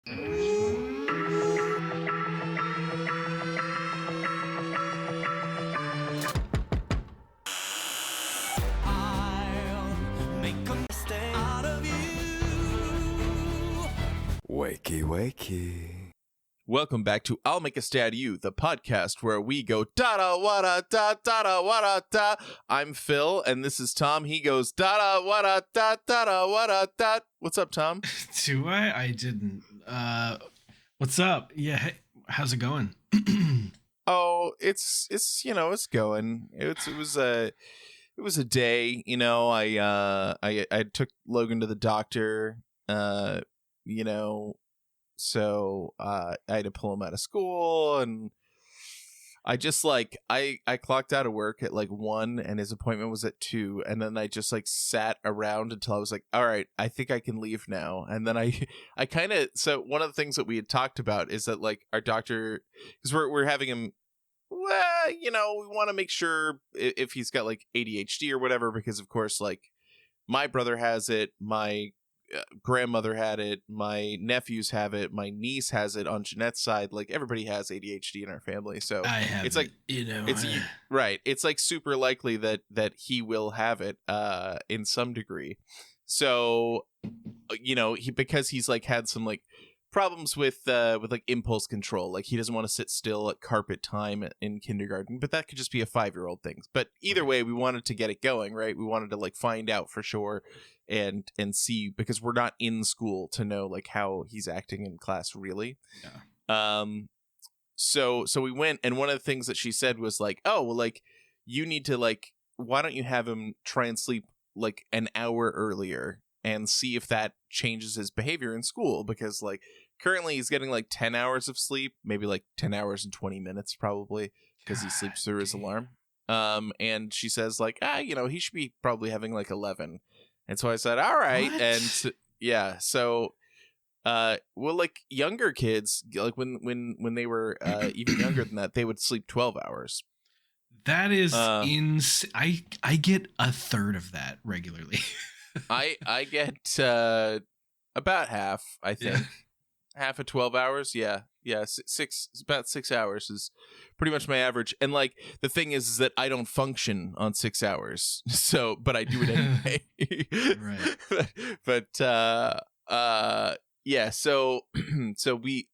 Wakey, wakey. Welcome back to I'll Make a Stat You, the podcast where we go da-da, wada, da, da-da, wada, da. I'm Phil, and this is Tom. He goes da-da, wada, da, da-da, wada, da. What's up, Tom? Do I? I didn't. What's up? Yeah, hey, how's it going? Oh, it's going. It was a day, I took Logan to the doctor, so I had to pull him out of school, and I just I clocked out of work at 1 and his appointment was at 2, and then I just sat around until I was like, all right, I think I can leave now. And then I kind of, so one of the things that we had talked about is that our doctor, because we're having him, well, we want to make sure if he's got ADHD or whatever, because of course my brother has it, my grandmother had it, my nephews have it, my niece has it on Jeanette's side. Everybody has ADHD in our family, so I have it's it, right. It's super likely that he will have it in some degree. So because he's had some problems with impulse control, he doesn't want to sit still at carpet time in kindergarten, but that could just be a 5-year-old thing. But either way, we wanted to get it going, right? We wanted to find out for sure and see, because we're not in school to know how he's acting in class really. Yeah. So we went, and one of the things that she said was you need to why don't you have him try and sleep an hour earlier and see if that changes his behavior in school, because currently he's getting 10 hours of sleep, maybe 10 hours and 20 minutes probably, because he sleeps through his alarm. And she says he should be probably having 11. And so I said, all right. What? And yeah, so younger kids, when they were even younger than that, they would sleep 12 hours. That is I get a third of that regularly. I get about half, I think. Yeah. Half of 12 hours. Yeah. About 6 hours is pretty much my average. And the thing is that I don't function on 6 hours. So, but I do it anyway. Right. But yeah, so we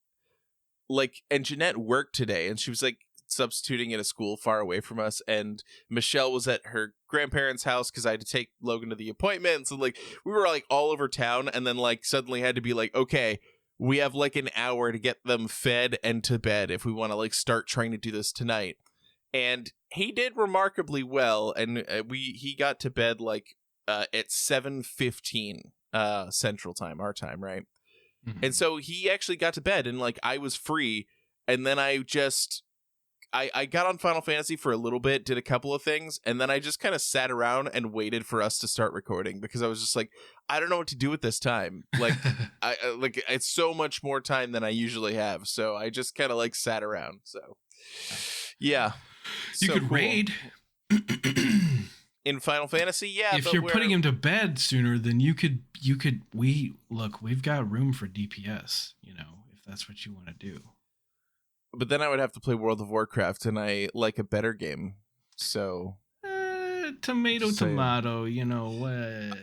and Jeanette worked today, and she was substituting at a school far away from us, and Michelle was at her grandparents' house because I had to take Logan to the appointment. So we were all over town, and then suddenly had to be okay, we have an hour to get them fed and to bed if we want to start trying to do this tonight. And he did remarkably well, and he got to bed at 7:15 Central Time, our time, right? Mm-hmm. And so he actually got to bed, and I was free, and then I got on Final Fantasy for a little bit, did a couple of things, and then I just kind of sat around and waited for us to start recording, because I was just I don't know what to do with this time. It's so much more time than I usually have, so I just kind of sat around. So yeah, you could cool. raid in Final Fantasy. Yeah, if you're putting him to bed sooner, then you could. We've got room for DPS. If that's what you want to do. But then I would have to play World of Warcraft, and I like a better game. So tomato. I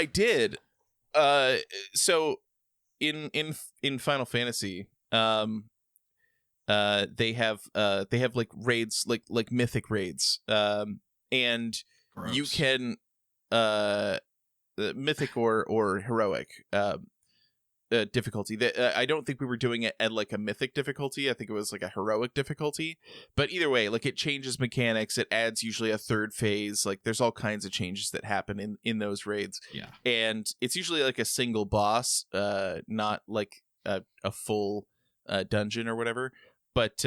did. So in Final Fantasy, they have raids, like mythic raids, and Gross. you can mythic or heroic difficulty. I don't think we were doing it at a mythic difficulty. I think it was a heroic difficulty. But either way, it changes mechanics. It adds usually a third phase. There's all kinds of changes that happen in those raids. Yeah. And it's usually a single boss, not a full dungeon or whatever. But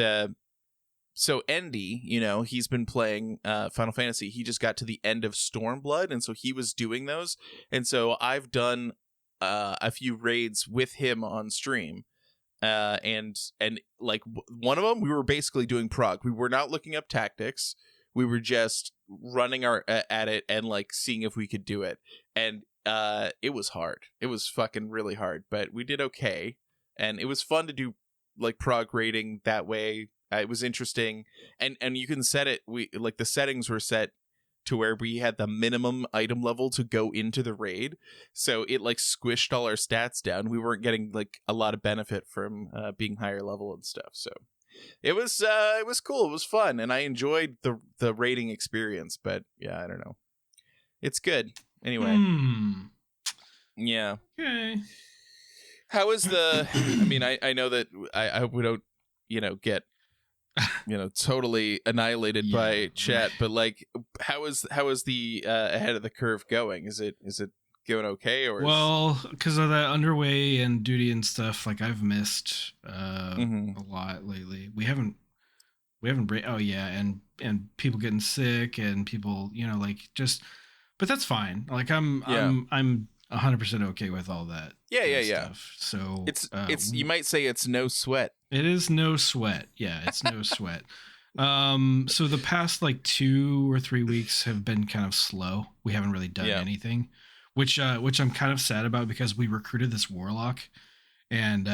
so Endy, he's been playing Final Fantasy. He just got to the end of Stormblood, and so he was doing those. And so I've done a few raids with him on stream, and one of them we were basically doing prog. We were not looking up tactics. We were just running at it and seeing if we could do it. And it was hard. It was fucking really hard, but we did okay. and it was fun to do like prog raiding that way. It was interesting, and you can set it. The settings were set to where we had the minimum item level to go into the raid, so it like squished all our stats down. We weren't getting like a lot of benefit from being higher level and stuff. So it was cool. It was fun, and I enjoyed the raiding experience. But yeah, I don't know. It's good anyway. Yeah. Okay. How is the? I mean, I know that we don't get totally annihilated by chat, but like how is the ahead of the curve going? Is it going okay, or well, because of that underway and duty and stuff, like I've missed a lot lately. We haven't and people getting sick and people but that's fine. Like I'm 100% okay with all that. Yeah. So it's you might say it's no sweat. It is no sweat. Yeah, it's no sweat. So the past like 2 or 3 weeks have been kind of slow. We haven't really done anything, which I'm kind of sad about because we recruited this warlock, and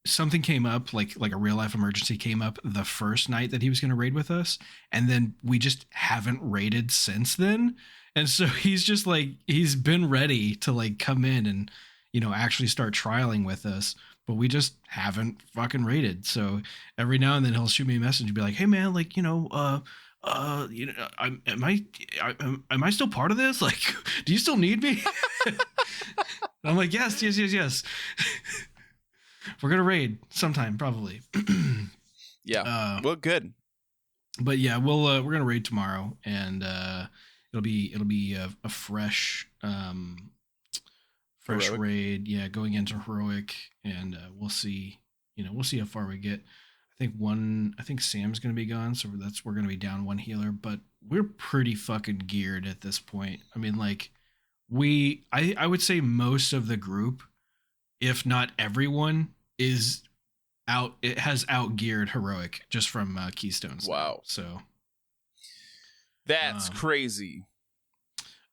something came up, like a real life emergency came up the first night that he was going to raid with us, and then we just haven't raided since then. And so he's just like, he's been ready to like come in and actually start trialing with us, but we just haven't fucking raided. So every now and then he'll shoot me a message and be like, hey man, like am I still part of this? Like, do you still need me? I'm like, yes. We're gonna raid sometime, probably. Yeah. Well, good. But yeah, we're gonna raid tomorrow, and it'll be a fresh Heroic. raid. Yeah, going into heroic, and we'll see. We'll see how far we get. I think Sam's gonna be gone, so we're gonna be down one healer, but we're pretty fucking geared at this point. I mean, like I would say most of the group, if not everyone, is out. It has outgeared heroic just from Keystones. Wow. So that's crazy.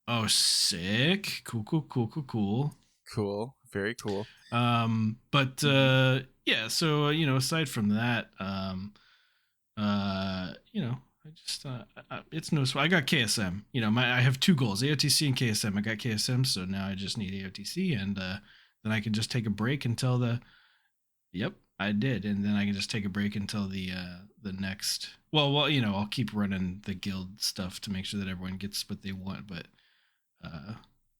Oh, sick. Cool. Cool. Very cool. But yeah, so aside from that, I just it's no. So I got KSM. I have 2 goals: AOTC and KSM. I got KSM, so now I just need AOTC, and then I can just take a break until the. Yep, I did, and then I can just take a break until the next. Well, I'll keep running the guild stuff to make sure that everyone gets what they want, but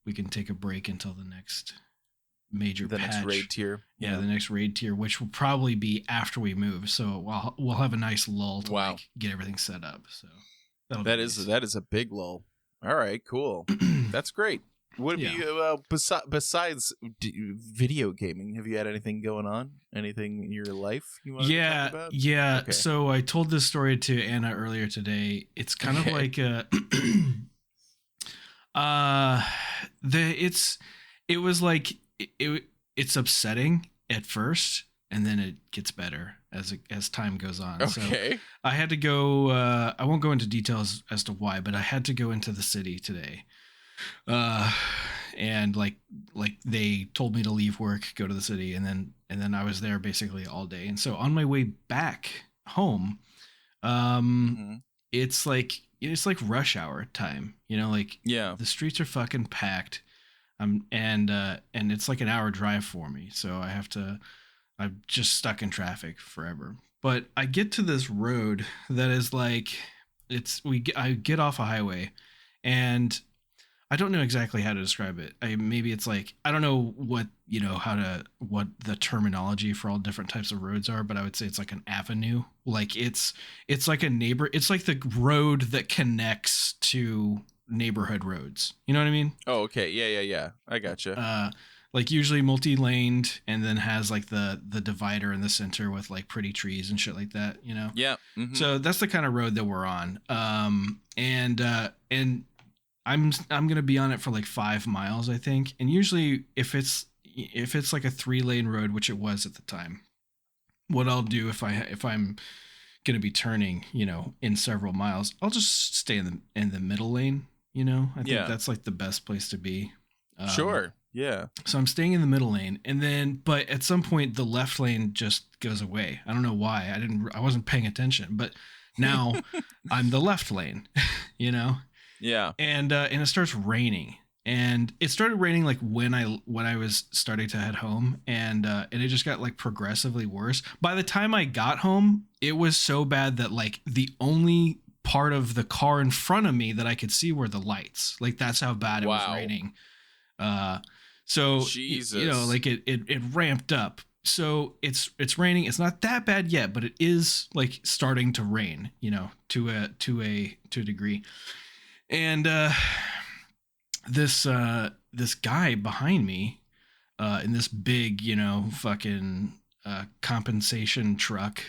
we can take a break until the next major patch. Next raid tier. Yeah, the next raid tier, which will probably be after we move. So we'll have a nice lull to like get everything set up. So that is a big lull. All right, cool. That's great. What have you besides video gaming? Have you had anything going on? Anything in your life you want to talk about? Yeah. Okay. So I told this story to Anna earlier today. It's kind of like it's upsetting at first, and then it gets better as time goes on. Okay. So I had to go. I won't go into details as to why, but I had to go into the city today. And like they told me to leave work, go to the city, and then I was there basically all day. And so on my way back home, it's like rush hour time, the streets are fucking packed. And it's like an hour drive for me. So I'm just stuck in traffic forever. But I get to this road that is like, I get off a highway, and I don't know exactly how to describe it. Maybe it's like, I don't know what the terminology for all different types of roads are, but I would say it's like an avenue. Like it's like it's like the road that connects to neighborhood roads. You know what I mean? Oh, okay. Yeah. I gotcha. Like usually multi-laned, and then has like the divider in the center with like pretty trees and shit like that, Yeah. Mm-hmm. So that's the kind of road that we're on. And I'm going to be on it for like 5 miles, I think. And usually if it's like a 3-lane road, which it was at the time, what I'll do if I'm going to be turning, in several miles, I'll just stay in the middle lane. I think that's like the best place to be. Sure. Yeah. So I'm staying in the middle lane, but at some point the left lane just goes away. I don't know why. I wasn't paying attention, but now I'm the left lane, you know? Yeah. And it starts raining, and it started raining like when I was starting to head home, and it just got like progressively worse. By the time I got home, it was so bad that like the only part of the car in front of me that I could see were the lights. Like that's how bad it was raining. So Jesus. you know, like it ramped up. So it's raining. It's not that bad yet, but it is like starting to rain, you know, to a degree. And this guy behind me in this big, you know, fucking compensation truck.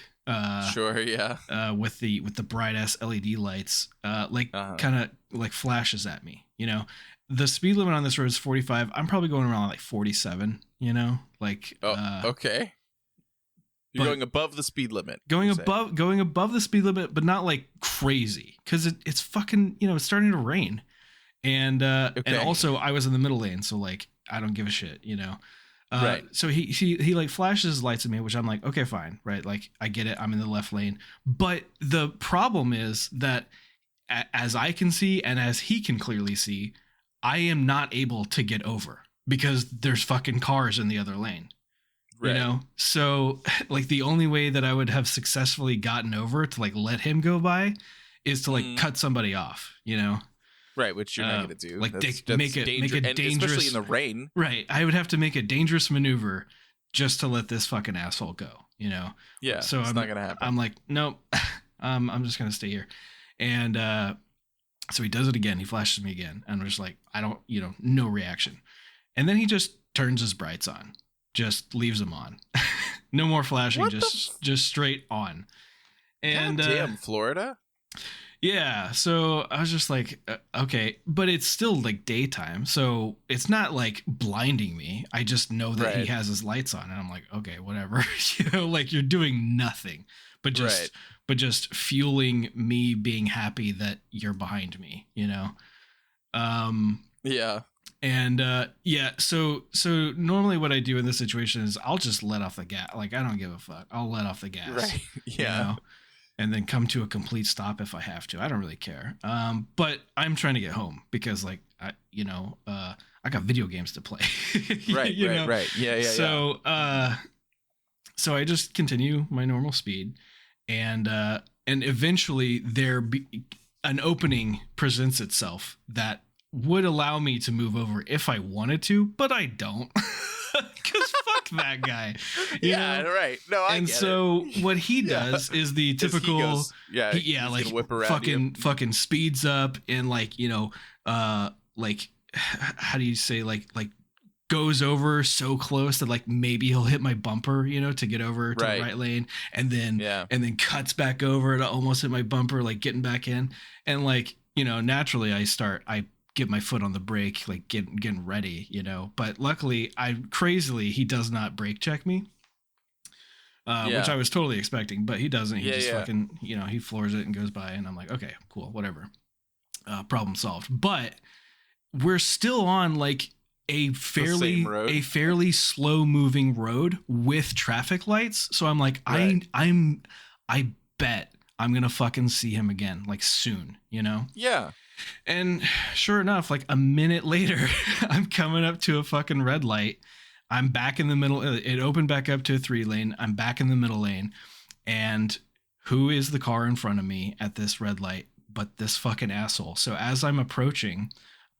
Sure, yeah. With the bright ass LED lights, kind of like flashes at me, you know. The speed limit on this road is 45. I'm probably going around like 47, you know, like. Okay. You're going above the speed limit. Going above the speed limit, but not like crazy, because it's fucking, you know, it's starting to rain, and also I was in the middle lane, so like I don't give a shit, you know. Right. So he like flashes his lights at me, which I'm like, okay, fine, right? Like I get it. I'm in the left lane, but the problem is that as I can see and as he can clearly see, I am not able to get over because there's fucking cars in the other lane. Right. You know? So like the only way that I would have successfully gotten over to like let him go by is to like cut somebody off, you know? Right, which you're not going to do. Like make a dangerous, especially in the rain. Right. I would have to make a dangerous maneuver just to let this fucking asshole go, you know? Yeah. So it's not going to happen. I'm like, nope. I'm just going to stay here. And so he does it again. He flashes me again. And I'm just like, I don't, you know, no reaction. And then he just turns his brights on, just leaves them on. No more flashing, just straight on. And God damn, Florida. Yeah. So I was just like, okay, but it's still like daytime. So it's not like blinding me. I just know that he has his lights on, and I'm like, okay, whatever. You know, like you're doing nothing, but just fueling me being happy that you're behind me, you know? Yeah. And so normally what I do in this situation is I'll just let off the gas. Like I don't give a fuck. I'll let off the gas. Right. Yeah. You know? And then come to a complete stop if I have to. I don't really care. But I'm trying to get home because like I got video games to play. Right. Yeah. So I just continue my normal speed, and eventually an opening presents itself that would allow me to move over if I wanted to, but I don't. Because fuck that guy. Yeah, know? Right. No, I and get so it. What he does is the typical, like whip fucking speeds up and like, you know, like how do you say like goes over so close that like maybe he'll hit my bumper, you know, to get over to the right lane, and then cuts back over to almost hit my bumper, like getting back in, and like, you know, naturally I get my foot on the brake, like getting ready, you know. But luckily, he does not brake check me, which I was totally expecting, but he doesn't. He just fucking, you know, he floors it and goes by, and I'm like, okay, cool, whatever, problem solved. But we're still on like a fairly slow moving road with traffic lights, so I'm like, I bet I'm gonna fucking see him again, like soon, you know? Yeah. And sure enough, like a minute later, I'm coming up to a fucking red light. I'm back in the middle. It opened back up to a 3-lane. I'm back in the middle lane. And who is the car in front of me at this red light but this fucking asshole? So as I'm approaching,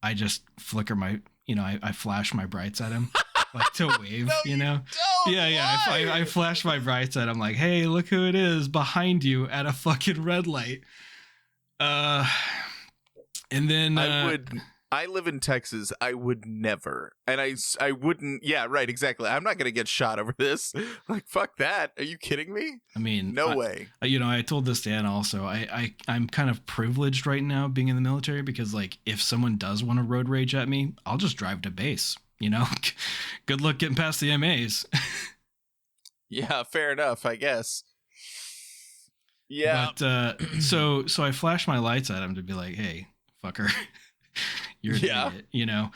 I just flicker I flash my brights at him, like to wave, no, you know? I flash my brights at him like, hey, look who it is behind you at a fucking red light. And then I live in Texas. I would never. And I wouldn't. Yeah, right. Exactly. I'm not going to get shot over this. Like, fuck that. Are you kidding me? I mean, no way. You know, I told this to Anna also. I'm kind of privileged right now being in the military because, like, if someone does want to road rage at me, I'll just drive to base. You know, good luck getting past the MAs. Yeah, fair enough, I guess. Yeah. But so I flashed my lights at him to be like, hey, fucker, you're an idiot, you know?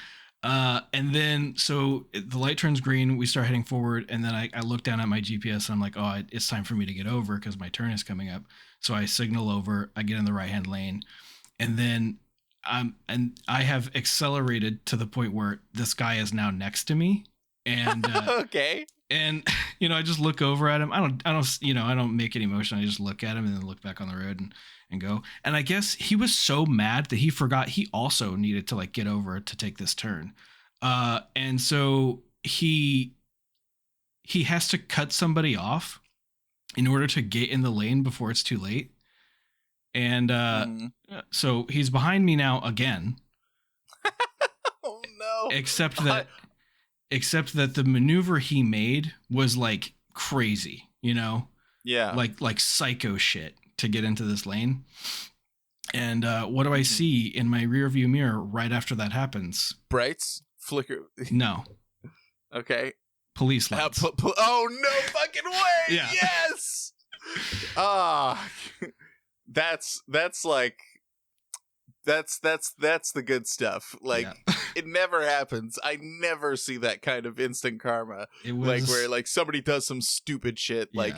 And then, so the light turns green, we start heading forward, and then I look down at my GPS, and I'm like, oh, it's time for me to get over because my turn is coming up. So I signal over, I get in the right-hand lane, and then and I have accelerated to the point where this guy is now next to me. And okay. And I just look over at him. I don't make any motion. I just look at him and then look back on the road and go. And I guess he was so mad that he forgot he also needed to like get over to take this turn. And so he has to cut somebody off in order to get in the lane before it's too late. And so he's behind me now again. Oh no. Except that the maneuver he made was like crazy, Yeah. Like psycho shit to get into this lane. And what do I see in my rear view mirror right after that happens? Brights? Flicker? No. Okay. Police lights. Oh, no fucking way. Yeah. Yes. That's the good stuff. Like, yeah. It never happens. I never see that kind of instant karma. It was like where like somebody does some stupid shit. Like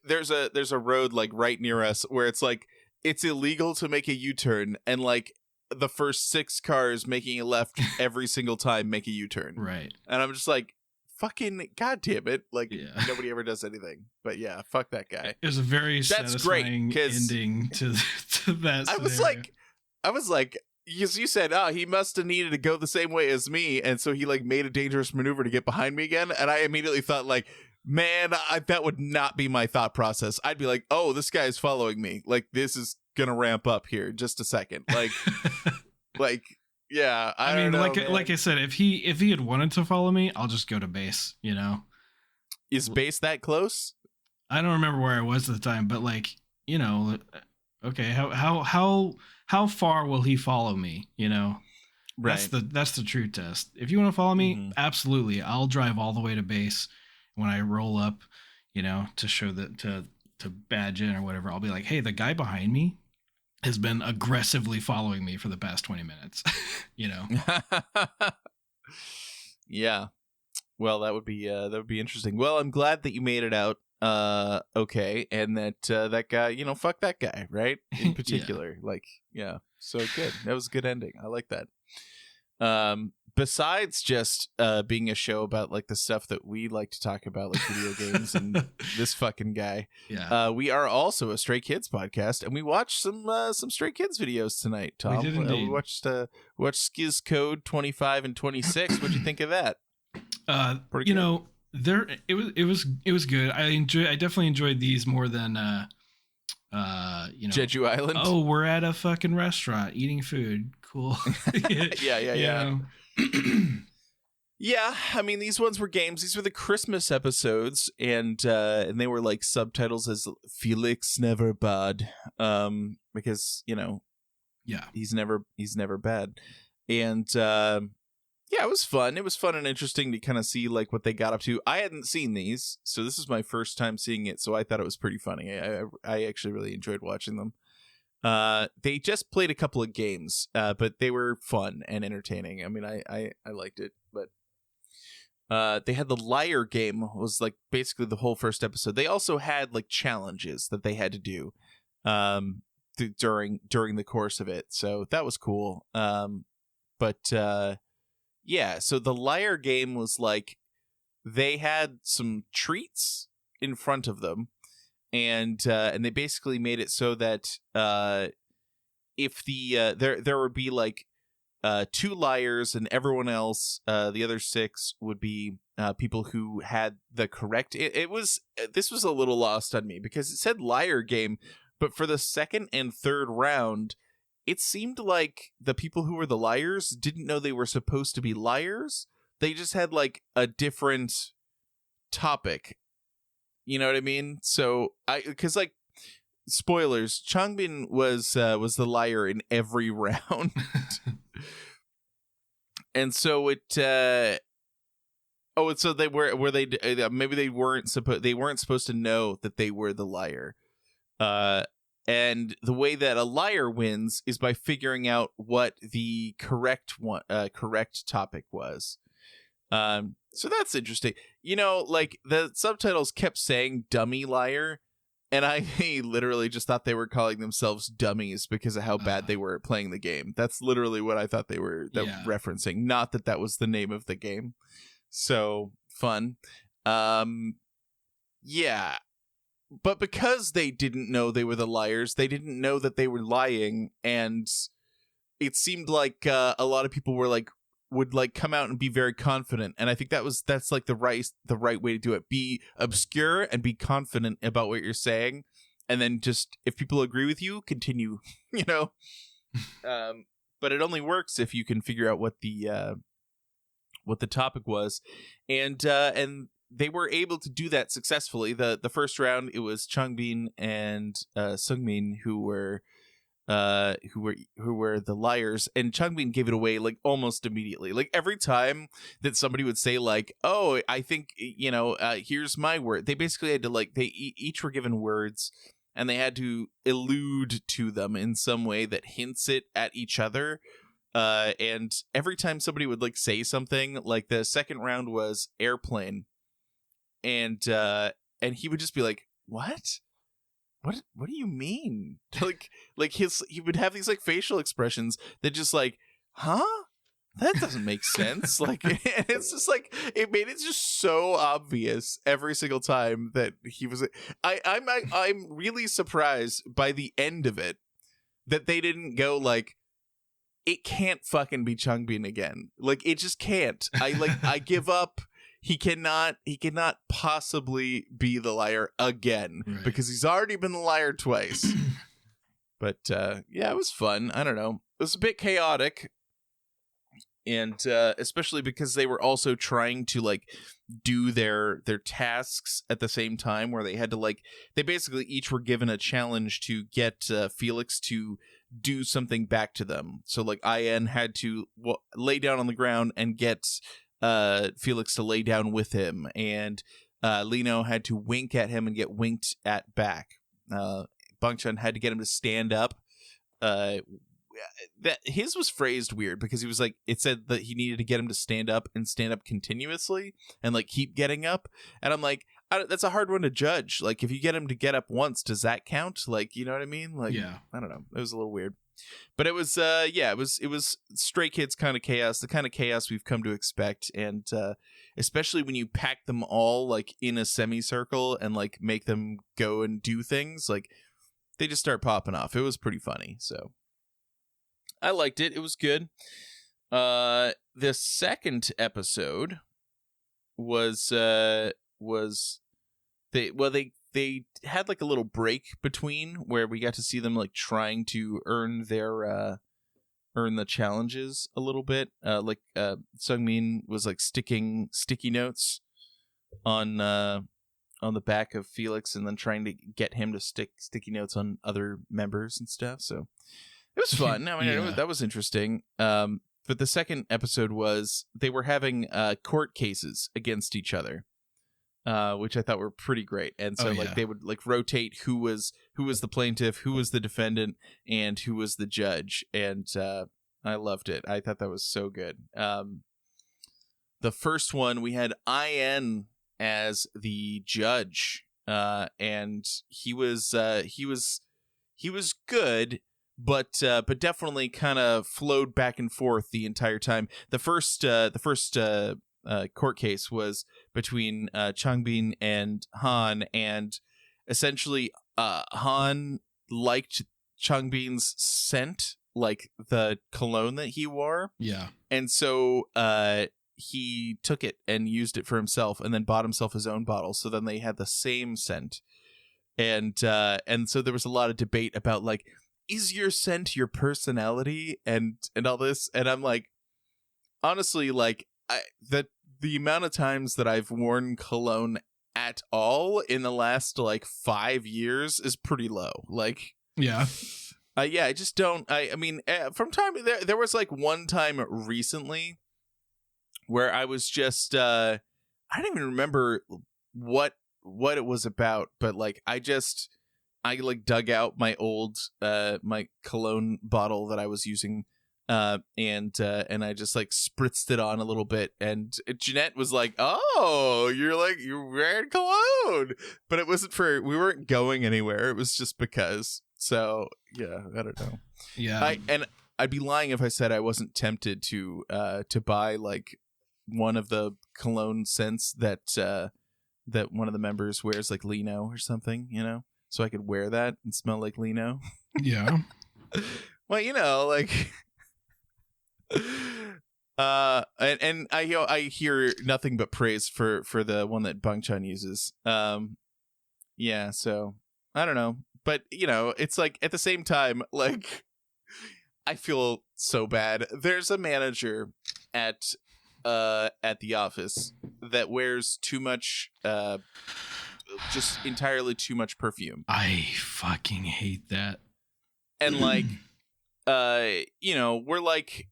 there's a road like right near us where it's like it's illegal to make a U-turn, and like the first 6 cars making a left every single time make a U-turn. Right. And I'm just like, fucking goddamn it. Like nobody ever does anything. But yeah, fuck that guy. It was a very satisfying ending to that scenario. I was like, you said, he must have needed to go the same way as me, and so he like made a dangerous maneuver to get behind me again. And I immediately thought, like, man, that would not be my thought process. I'd be like, oh, this guy's following me. Like, this is gonna ramp up here in just a second. Like, yeah. I mean, like I said, if he had wanted to follow me, I'll just go to base. Is base that close? I don't remember where I was at the time, but like, okay, how far will he follow me? Right. That's the true test. If you want to follow me, absolutely, I'll drive all the way to base. When I roll up, to show that to badge in or whatever, I'll be like, hey, the guy behind me has been aggressively following me for the past 20 minutes. Yeah. Well, that would be interesting. Well, I'm glad that you made it out okay, and that guy, fuck that guy, right? In particular. Like, yeah. So good. That was a good ending. I like that. Besides just being a show about like the stuff that we like to talk about, like video games and this fucking guy, we are also a Stray Kids podcast, and we watched some Stray Kids videos tonight. Tom, we did indeed. We watched SKZ Code 25 and 26. What'd you think of that? Pretty good. It was good. I definitely enjoyed these more than Jeju Island. Oh, we're at a fucking restaurant eating food. Cool. Yeah. Yeah, I mean, these ones were games. These were the Christmas episodes, and they were like subtitles as Felix never bad, because he's never bad, and yeah, it was fun. It was fun and interesting to kind of see like what they got up to. I hadn't seen these, so this is my first time seeing it, so I thought it was pretty funny. I actually really enjoyed watching them. They just played a couple of games, but they were fun and entertaining. I mean, I liked it, but they had the liar game was like basically the whole first episode. They also had like challenges that they had to do during the course of it, so that was cool. Yeah, so the liar game was like they had some treats in front of them, and they basically made it so that if there would be like 2 liars and everyone else, the other 6 would be people who had the correct. This was a little lost on me because it said liar game, but for the second and third round, it seemed like the people who were the liars didn't know they were supposed to be liars. They just had like a different topic. You know what I mean? So because like spoilers, Changbin was the liar in every round. And so so they maybe they weren't supposed to know that they were the liar. And the way that a liar wins is by figuring out what the correct topic was. So that's interesting. You know, like the subtitles kept saying dummy liar, and I literally just thought they were calling themselves dummies because of how bad they were at playing the game. That's literally what I thought they were referencing. Not that was the name of the game. So fun. Yeah. But because they didn't know they were the liars, they didn't know that they were lying, and it seemed like a lot of people would come out and be very confident, and I think that's like the right way to do it. Be obscure and be confident about what you're saying, and then just if people agree with you, continue. You know, but it only works if you can figure out what the topic was, and they were able to do that successfully. The first round, it was Changbin and Sungmin who were the liars, and Changbin gave it away like almost immediately. Like every time that somebody would say like, "Oh, I think here's my word," they basically had to they each were given words, and they had to allude to them in some way that hints it at each other. And every time somebody would say something, like the second round was airplane. And he would just be like, "What? What do you mean?" He would have these facial expressions that just huh? That doesn't make sense. It's just it made it just so obvious every single time that he was. I'm really surprised by the end of it that they didn't go it can't fucking be Changbin again. It just can't. I give up. He cannot possibly be the liar again, right? Because he's already been the liar twice. But yeah, it was fun. I don't know. It was a bit chaotic. And especially because they were also trying to do their tasks at the same time, where they had to they basically each were given a challenge to get Felix to do something back to them. So IN had to lay down on the ground and get Felix to lay down with him, and Lino had to wink at him and get winked at back. Bangchan had to get him to stand up. That his was phrased weird because he was it said that he needed to get him to stand up and stand up continuously and keep getting up, and I'm that's a hard one to judge. If you get him to get up once, does that count? You know what I mean? Yeah. I don't know. It was a little weird. But it was it was Stray Kids kind of chaos, the kind of chaos we've come to expect, and especially when you pack them all in a semicircle and make them go and do things, they just start popping off. It was pretty funny, so I liked it. It was good. The second episode was they had a little break between where we got to see them trying to earn the challenges a little bit. Sungmin was sticking sticky notes on the back of Felix and then trying to get him to stick sticky notes on other members and stuff. So it was fun. I mean, that was interesting. But the second episode was they were having court cases against each other. Which I thought were pretty great, and so they would rotate who was the plaintiff, who was the defendant, and who was the judge, and I loved it. I thought that was so good. The first one we had IN as the judge, and he was good, but definitely kind of flowed back and forth the entire time. The first court case was between Changbin and Han, and essentially Han liked Changbin's scent, the cologne that he wore. Yeah. And so he took it and used it for himself and then bought himself his own bottle. So then they had the same scent. And so there was a lot of debate about is your scent your personality and all this? And I'm honestly, the amount of times that I've worn cologne at all in the last 5 years is pretty low. Yeah. I just don't. I mean, from time there was one time recently where I was just I don't even remember what it was about, but I I like dug out my old my cologne bottle that I was using, and I just like spritzed it on a little bit, and Jeanette was like, "Oh, you're wearing cologne," but it wasn't we weren't going anywhere. It was just because. So yeah, I don't know. Yeah, I'd be lying if I said I wasn't tempted to buy like one of the cologne scents that one of the members wears, like Lino or something, so I could wear that and smell like Lino. Yeah. Well, like, and I hear nothing but praise for the one that Bangchan uses. Yeah, so I don't know, but it's like at the same time, like, I feel so bad. There's a manager at the office that wears too much, just entirely too much perfume. I fucking hate that. And like, we're like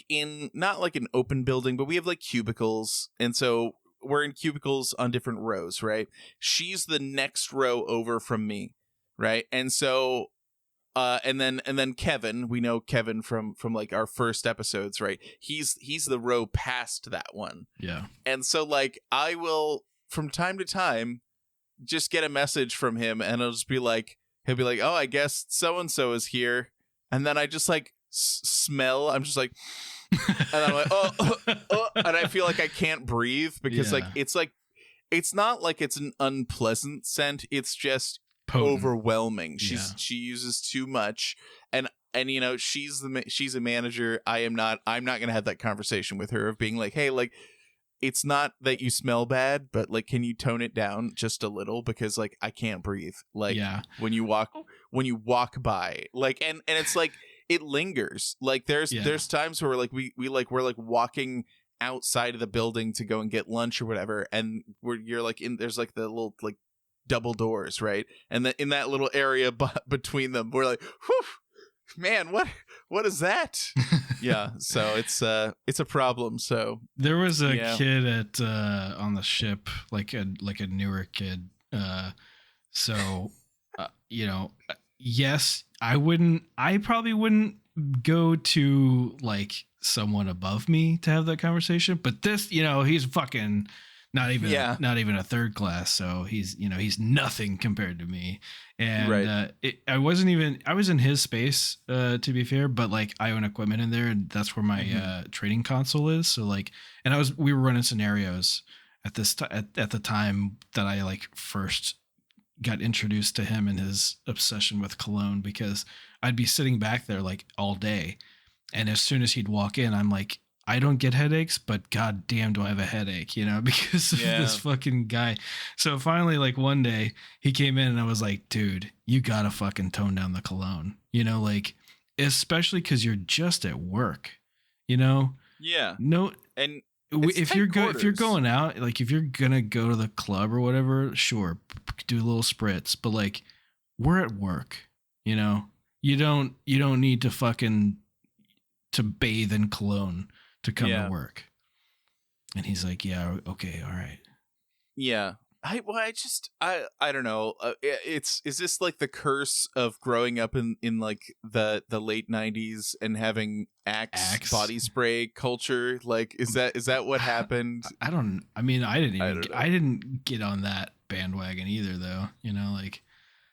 in not like an open building, but we have like cubicles, and so we're in cubicles on different rows, right? She's the next row over from me, right? And so. And then Kevin, we know Kevin from like our first episodes, right? He's the row past that one. Yeah. And so like I will from time to time just get a message from him, and he'll be like, "Oh, I guess so and so is here," and then I just like smell. I'm just like, and I'm like, oh, and I feel like I can't breathe because it's not like it's an unpleasant scent. It's just potent. Overwhelming. She uses too much, and she's a manager. I'm not gonna have that conversation with her of being like, hey, like, it's not that you smell bad, but like, can you tone it down just a little, because like I can't breathe, like, when you walk by, like, and it's like it lingers, like there's times where like we're like walking outside of the building to go and get lunch or whatever, and you're like there's like the little like double doors, right? And in that little area between them, we're like, whew, man, what is that? Yeah, so it's a problem. So there was a kid at on the ship, like a newer kid. Yes, I probably wouldn't go to like someone above me to have that conversation, but this, he's fucking not even a third class, so he's nothing compared to me. And I was in his space, to be fair, but like I own equipment in there, and that's where my trading console is. So like, and we were running scenarios at the time that I like first got introduced to him and his obsession with cologne, because I'd be sitting back there like all day, and as soon as he'd walk in, I'm like, I don't get headaches, but god damn do I have a headache, because of this fucking guy. So finally, like one day he came in and I was like, dude, you gotta fucking tone down the cologne, like, especially because you're just at work, Yeah. No, and if you're going out, like if you're gonna go to the club or whatever, sure, do a little spritz, but like, we're at work, you don't need to fucking to bathe in cologne to come to work. And he's like, yeah, okay, all right. Yeah. I don't know. Is this like the curse of growing up in like the late 90s and having Axe body spray culture? Like, is that what happened? I didn't get on that bandwagon either, though. Like,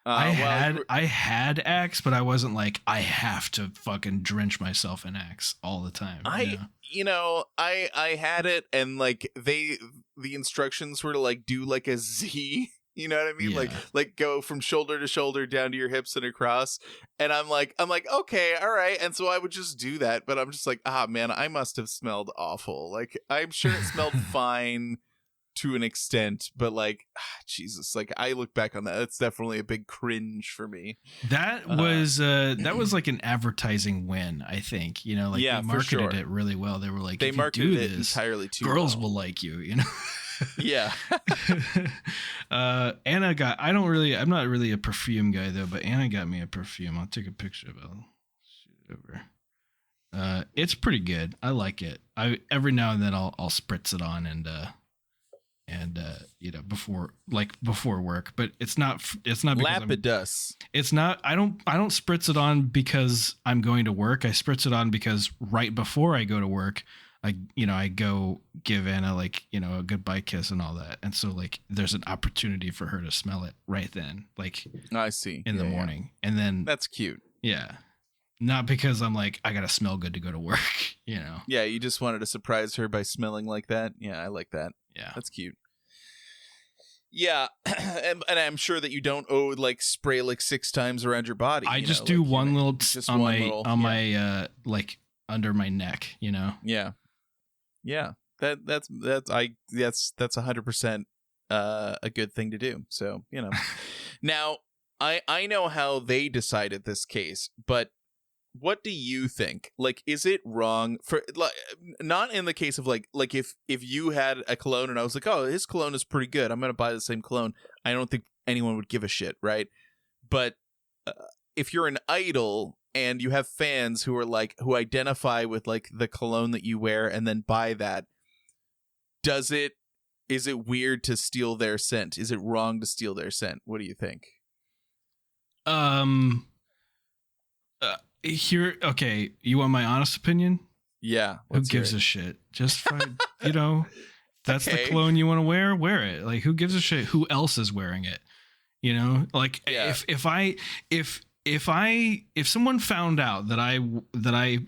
I had Axe, but I wasn't like, I have to fucking drench myself in Axe all the time. I had it, and like the instructions were to like do like a Z, you know what I mean? Yeah. Like go from shoulder to shoulder down to your hips and across. And I'm like, okay, all right. And so I would just do that, but I'm just like, man, I must have smelled awful. Like, I'm sure it smelled fine to an extent, but like, Jesus, like I look back on that, it's definitely a big cringe for me. That was like an advertising win, I think. Like, they marketed it really well. They were like, they if marketed you do it this, entirely too girls well. will like you. Yeah. Anna I'm not really a perfume guy though, but Anna got me a perfume. I'll take a picture of it. I'll shoot it over. It's pretty good. I like it. Every now and then I'll spritz it on and and before work. But it's not because Lapidus. It's not. I don't spritz it on because I'm going to work. I spritz it on because right before I go to work, I go give Anna a goodbye kiss and all that. And so there's an opportunity for her to smell it right then. I see. In the morning. And then that's cute. Yeah. Not because I'm I got to smell good to go to work, Yeah. You just wanted to surprise her by smelling like that. Yeah. I like that. Yeah. That's cute. Yeah. and I'm sure that you don't spray 6 times around your body. I just do one little on my under my neck, Yeah. Yeah, that's 100% a good thing to do. So now I know how they decided this case, but what do you think? Is it wrong for not in the case of if you had a cologne and I was oh, his cologne is pretty good, I'm gonna buy the same cologne. I don't think anyone would give a shit, right? But if you're an idol and you have fans who are who identify with the cologne that you wear and then buy that, is it weird to steal their scent? Is it wrong to steal their scent? What do you think? Okay, you want my honest opinion? Yeah. Who gives a shit? Just find, that's the cologne you want to wear it. Who gives a shit who else is wearing it? Yeah. If someone found out that I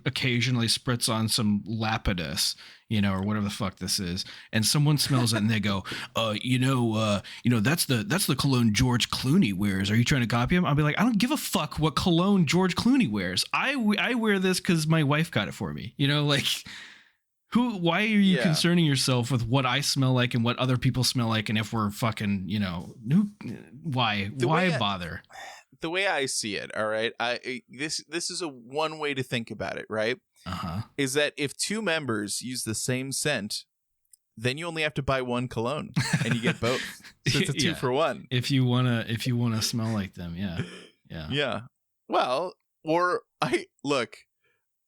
occasionally spritz on some Lapidus, or whatever the fuck this is, and someone smells it and they go, that's the cologne George Clooney wears. Are you trying to copy him? I'll be I don't give a fuck what cologne George Clooney wears. I wear this because my wife got it for me. Why are you concerning yourself with what I smell like and what other people smell like? And if we're fucking, why bother? The way I see it, all right, this is one way to think about it, right? Is that if 2 members use the same scent, then you only have to buy 1 cologne and you get both. So it's a 2 for 1. If you wanna smell like them, yeah. Well,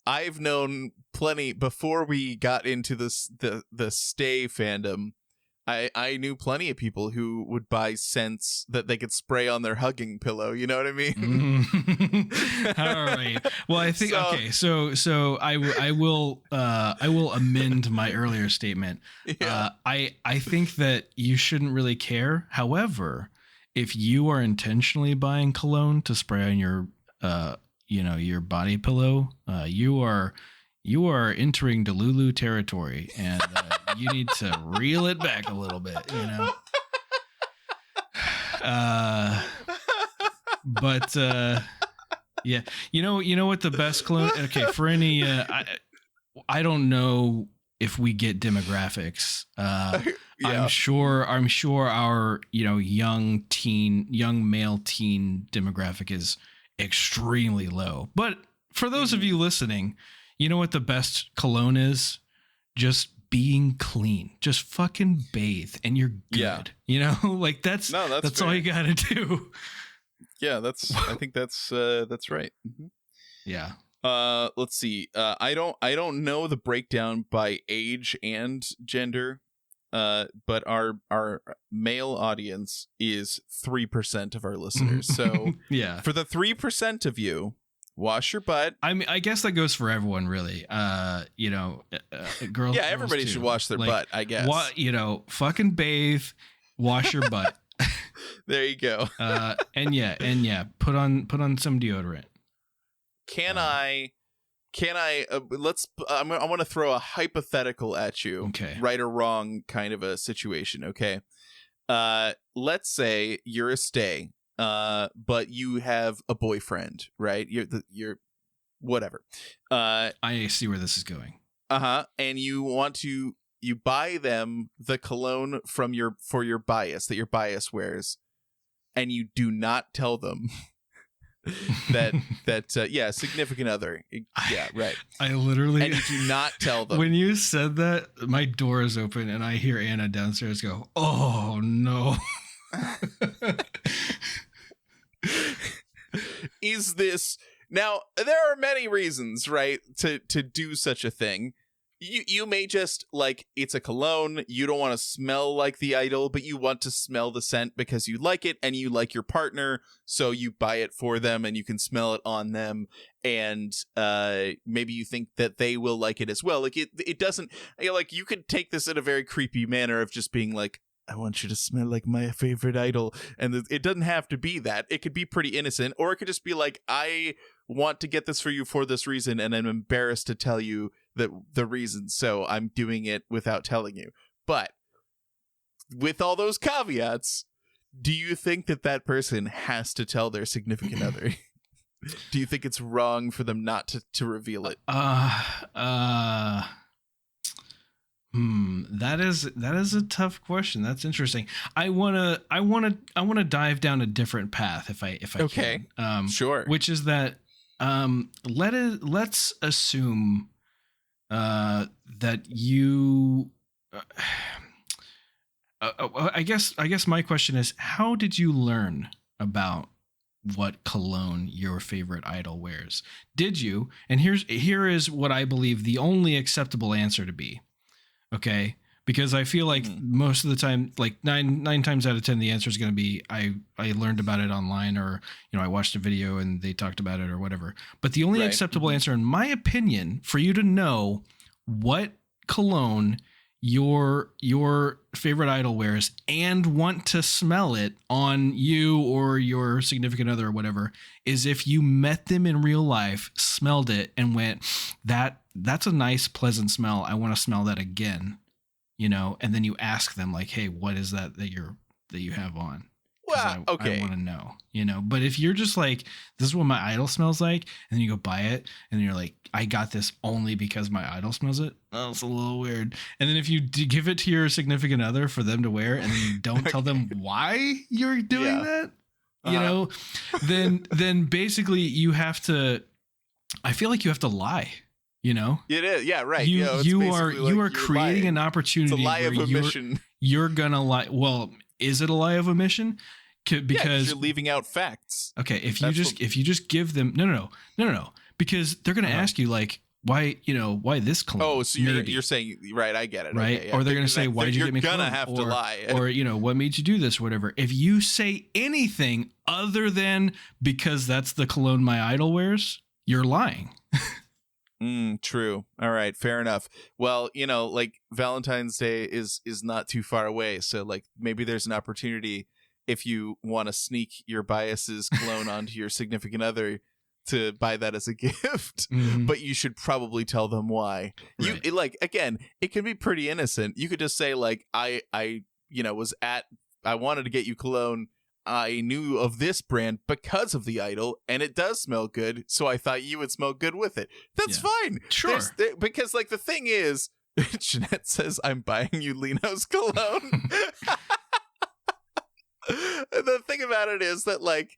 I've known plenty before we got into the stay fandom. I knew plenty of people who would buy scents that they could spray on their hugging pillow. You know what I mean? All right. Well, I think So I will amend my earlier statement. Yeah. I think that you shouldn't really care. However, if you are intentionally buying cologne to spray on your your body pillow, you are entering Delulu territory, and you need to reel it back a little bit, But yeah, you know what the best cologne? Okay, for any, I don't know if we get demographics. Yeah. I'm sure our young male teen demographic is extremely low. But for those of you listening, you know what the best cologne is? Just being clean. Just fucking bathe and you're good. Yeah. That's all you got to do. Yeah, I think that's right. Mm-hmm. Yeah. Let's see. I don't know the breakdown by age and gender. But our male audience is 3% of our listeners. So yeah, for the 3% of you, wash your butt. I mean, I guess that goes for everyone, really. Girls. Yeah, everybody should wash their butt, I guess. Fucking bathe, wash your butt. There you go. And put on some deodorant. I want to throw a hypothetical at you. Okay. Right or wrong kind of a situation. Okay. Let's say you're a stay, but you have a boyfriend, right? You're whatever. I see where this is going. And you buy them the cologne for your bias that your bias wears, and you do not tell them that significant other. Yeah, right. I literally, and you do not tell them. When you said that, my door is open and I hear Anna downstairs go, "Oh no." Is this now? There are many reasons, right, to do such a thing, You may just, like, it's a cologne, you don't want to smell like the idol, but you want to smell the scent because you like it and you like your partner, so you buy it for them and you can smell it on them, and maybe you think that they will like it as well. Like, it doesn't, you know, like, you could take this in a very creepy manner of just being like, I want you to smell like my favorite idol, and it doesn't have to be that. It could be pretty innocent, or it could just be like, I want to get this for you for this reason, and I'm embarrassed to tell you the reason, so I'm doing it without telling you. But with all those caveats, do you think that person has to tell their significant other? Do you think it's wrong for them not to reveal it? That is a tough question. That's interesting. I wanna dive down a different path if I okay. can. Sure. Which is that let's assume that you I guess my question is, how did you learn about what cologne your favorite idol wears? Did you? And here is what I believe the only acceptable answer to be. Okay? Because I feel like most of the time, like nine times out of 10, the answer is going to be I learned about it online, or, you know, I watched a video and they talked about it or whatever. But the only acceptable answer, in my opinion, for you to know what cologne your favorite idol wears and want to smell it on you or your significant other or whatever, is if you met them in real life, smelled it, and went, that's a nice, pleasant smell. I want to smell that again. You know, and then you ask them, like, hey, what is that you have on? Well, okay. I want to know, you know. But if you're just like, this is what my idol smells like, and then you go buy it, and you're like, I got this only because my idol smells it. Oh, it's a little weird. And then if you give it to your significant other for them to wear, and then you don't tell them why you're doing that, you know, then basically you have to. I feel like you have to lie. You know, it is. Yeah, right. You are creating lying. an opportunity. It's a lie of omission. You're gonna lie. Well, is it a lie of omission? Because you're leaving out facts. Okay, if you just give them no, because they're gonna ask you, like, why this cologne? Oh, so you're saying, right? I get it. Right? Okay, yeah. Or they're gonna say, why did you get me cologne? You're gonna have to lie, or what made you do this, or whatever. If you say anything other than because that's the cologne my idol wears, you're lying. True. All right. Fair enough. Well, you know, like, Valentine's Day is not too far away. So, like, maybe there's an opportunity, if you want to sneak your biases cologne onto your significant other, to buy that as a gift. But you should probably tell them why. Right. Again, it can be pretty innocent. You could just say, like, I wanted to get you cologne. I knew of this brand because of the idol, and it does smell good, so I thought you would smell good with it. That's fine. Sure. Because, like, the thing is, Jeanette says, I'm buying you Lino's cologne. The thing about it is that, like,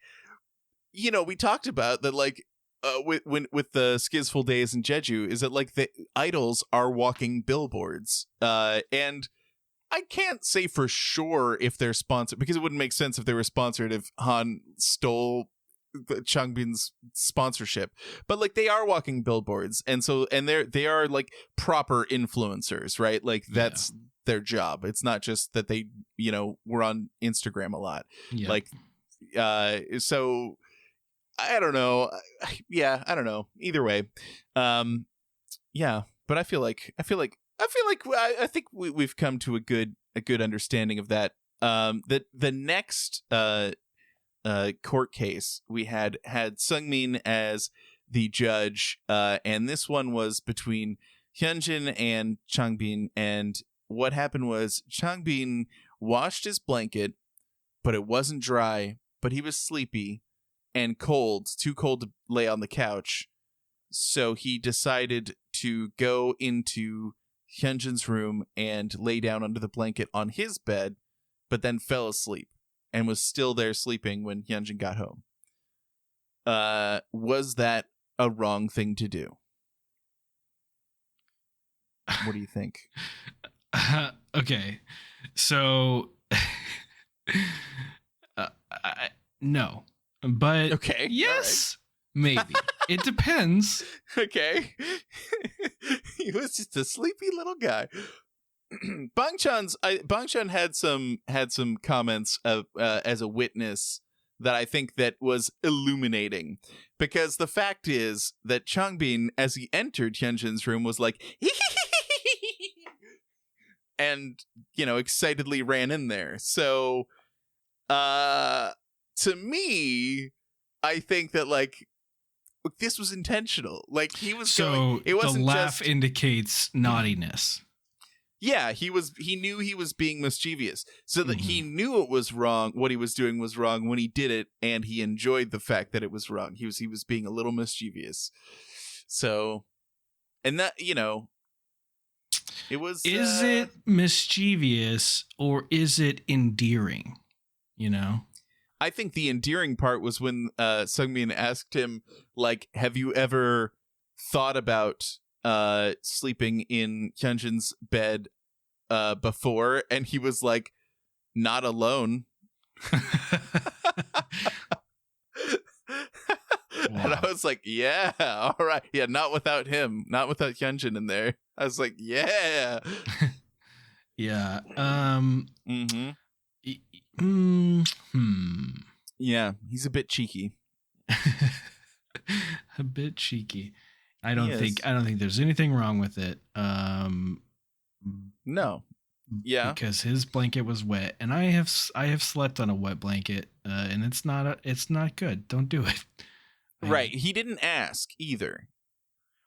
you know, we talked about that, like, with the Skizful Days in Jeju, is that, like, the idols are walking billboards, and I can't say for sure if they're sponsored, because it wouldn't make sense if they were sponsored if Han stole Changbin's sponsorship. But, like, they are walking billboards, and they are like proper influencers, right? Like, that's their job. It's not just that they, you know, were on Instagram a lot. Yeah. Like, so I don't know. Yeah, I don't know. Either way, yeah. But I think we've come to a good understanding of that. The next court case, we had Seungmin as the judge, and this one was between Hyunjin and Changbin. And what happened was, Changbin washed his blanket, but it wasn't dry. But he was sleepy and too cold to lay on the couch. So he decided to go into Hyunjin's room and lay down under the blanket on his bed, but then fell asleep and was still there sleeping when Hyunjin got home. Was that a wrong thing to do? What do you think? Okay, so no, but okay, yes, Maybe. It depends. Okay. He was just a sleepy little guy. Bangchan had some comments of as a witness that I think that was illuminating, because the fact is that Changbin, as he entered Hyunjin's room, was like and excitedly ran in there. So to me, I think that this was intentional. Like, he was going. It wasn't the laugh indicates naughtiness. Yeah, he knew he was being mischievous, so that he knew it was wrong. What he was doing was wrong when he did it, and he enjoyed the fact that it was wrong. He was being a little mischievous. So, and that, it was. Is it mischievous or is it endearing? I think the endearing part was when Sungmin asked him, like, have you ever thought about sleeping in Hyunjin's bed before? And he was like, not alone. Wow. And I was like, yeah, all right. Yeah, not without him. Not without Hyunjin in there. I was like, yeah. Yeah. Yeah, he's a bit cheeky. A bit cheeky. I don't think there's anything wrong with it. No. Yeah. Because his blanket was wet, and I have slept on a wet blanket, and it's not good. Don't do it. Right. He didn't ask either.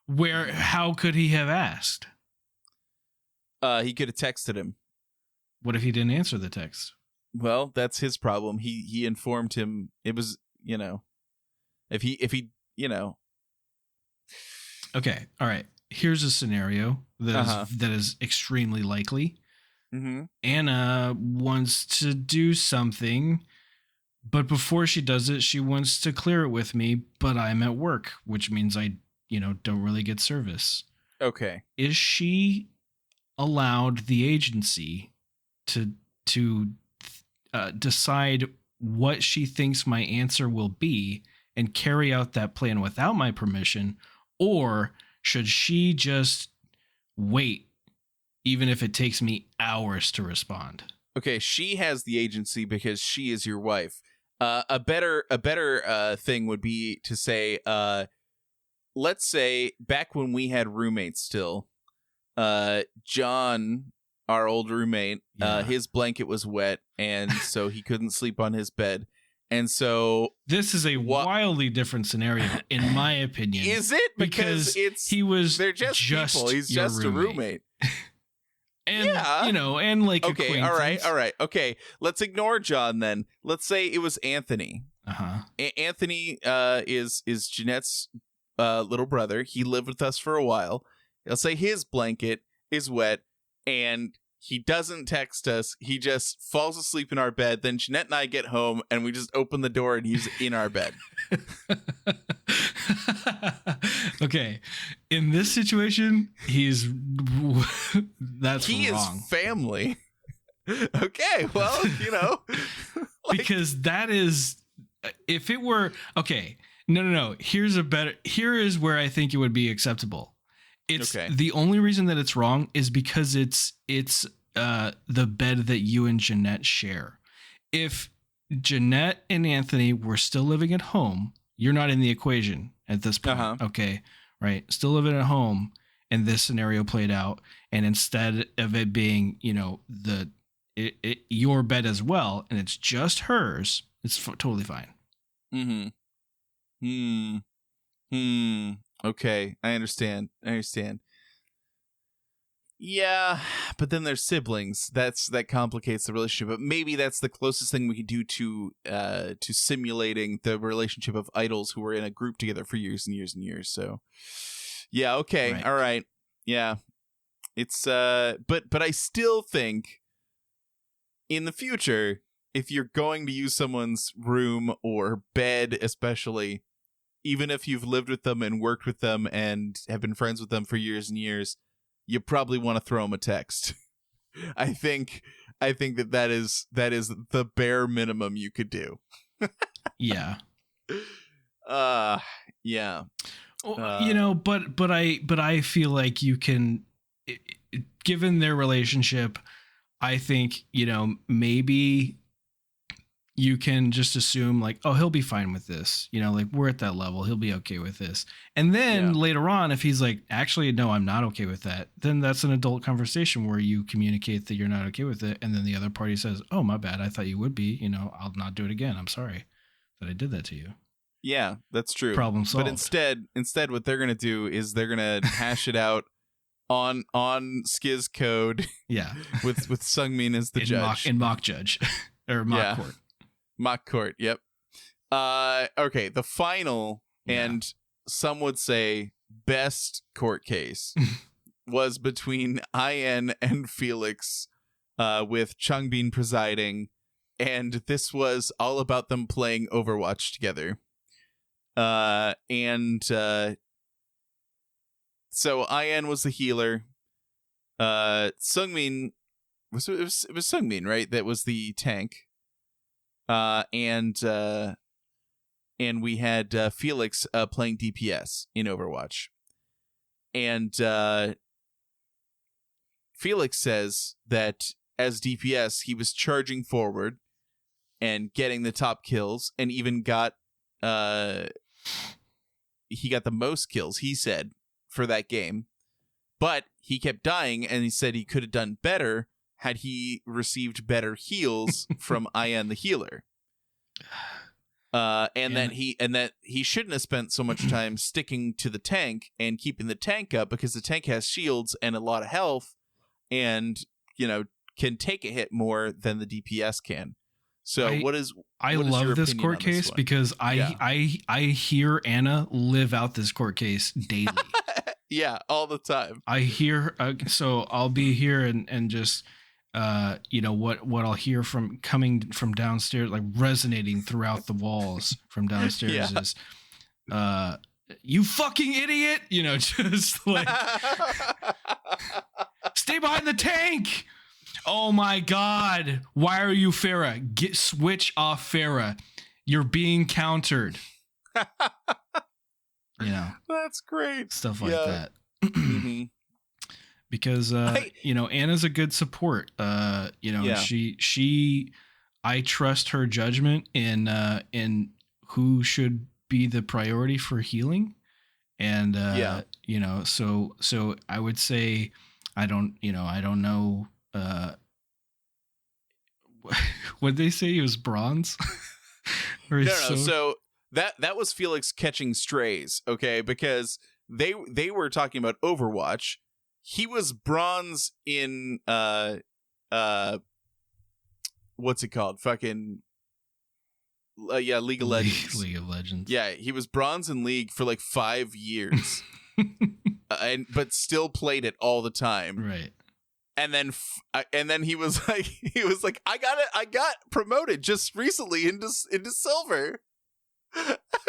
How could he have asked? He could have texted him. What if he didn't answer the text? Well, that's his problem. He informed him. It was, if he. Okay. All right. Here's a scenario that is extremely likely. Mm-hmm. Anna wants to do something, but before she does it, she wants to clear it with me, but I'm at work, which means I, don't really get service. Okay. Is she allowed the agency to decide what she thinks my answer will be and carry out that plan without my permission? Or should she just wait, even if it takes me hours to respond? Okay, she has the agency because she is your wife. A better thing would be to say, let's say back when we had roommates still, John, our old roommate, his blanket was wet, and so he couldn't sleep on his bed. And so this is a wildly different scenario, in my opinion. Is it? Because they're just people. He's just a roommate. And, and like, okay, all right. Okay, let's ignore John then. Let's say it was Anthony. Anthony is Jeanette's little brother. He lived with us for a while. Let's say his blanket is wet, and he doesn't text us. He just falls asleep in our bed. Then Jeanette and I get home, and we just open the door, and he's in our bed. Okay. In this situation, that's he wrong. Is family. Okay, well, because that is, if it were, okay, no. Here is where I think it would be acceptable. It's okay. The only reason that it's wrong is because it's the bed that you and Jeanette share. If Jeanette and Anthony were still living at home, you're not in the equation at this point. Okay, right? Still living at home, and this scenario played out, and instead of it being, your bed as well, and it's just hers, it's totally fine. Okay, I understand. Yeah, but then there's siblings. That complicates the relationship. But maybe that's the closest thing we could do to simulating the relationship of idols who were in a group together for years and years and years. So, yeah, okay, right. All right, yeah, it's but I still think in the future, if you're going to use someone's room or bed, especially, even if you've lived with them and worked with them and have been friends with them for years and years, you probably want to throw them a text. I think that is the bare minimum you could do. Yeah. Yeah. But I feel like you can, given their relationship, I think, maybe you can just assume like, oh, he'll be fine with this. Like we're at that level. He'll be okay with this. And then later on, if he's like, actually, no, I'm not okay with that, then that's an adult conversation where you communicate that you're not okay with it. And then the other party says, oh, my bad. I thought you would be, I'll not do it again. I'm sorry that I did that to you. Yeah, that's true. Problem solved. But instead what they're going to do is they're going to hash it out on SKZ Code. Yeah. with Sungmin as the judge. In mock judge. Or mock court. Mock court, yep. Okay, the final and some would say best court case was between IN and Felix, with Changbin presiding, and this was all about them playing Overwatch together. So IN was the healer. Sungmin it was Sungmin, right? That was the tank. And we had Felix playing DPS in Overwatch. And Felix says that as DPS, he was charging forward and getting the top kills, and even got he got the most kills, he said, for that game. But he kept dying, and he said he could have done better had he received better heals from IN the healer. That he shouldn't have spent so much time sticking to the tank and keeping the tank up, because the tank has shields and a lot of health and, can take a hit more than the DPS can. So I love this court case because I hear Anna live out this court case daily. Yeah, all the time. I hear, so I'll be here and just, what I'll hear from coming from downstairs, like resonating throughout the walls from downstairs is, you fucking idiot, just like, stay behind the tank. Oh my God. Why are you Farah? Switch off Farah. You're being countered. That's great. Stuff like that. Mm-hmm. Because Anna's a good support. She I trust her judgment in who should be the priority for healing. And so I would say I don't know would they say he was bronze? No. So that was Felix catching strays, okay? Because they were talking about Overwatch. He was bronze in what's it called? Fucking League of Legends. League of Legends. Yeah, he was bronze in League for like 5 years, but still played it all the time. Right. And then he was like, I got promoted just recently into silver.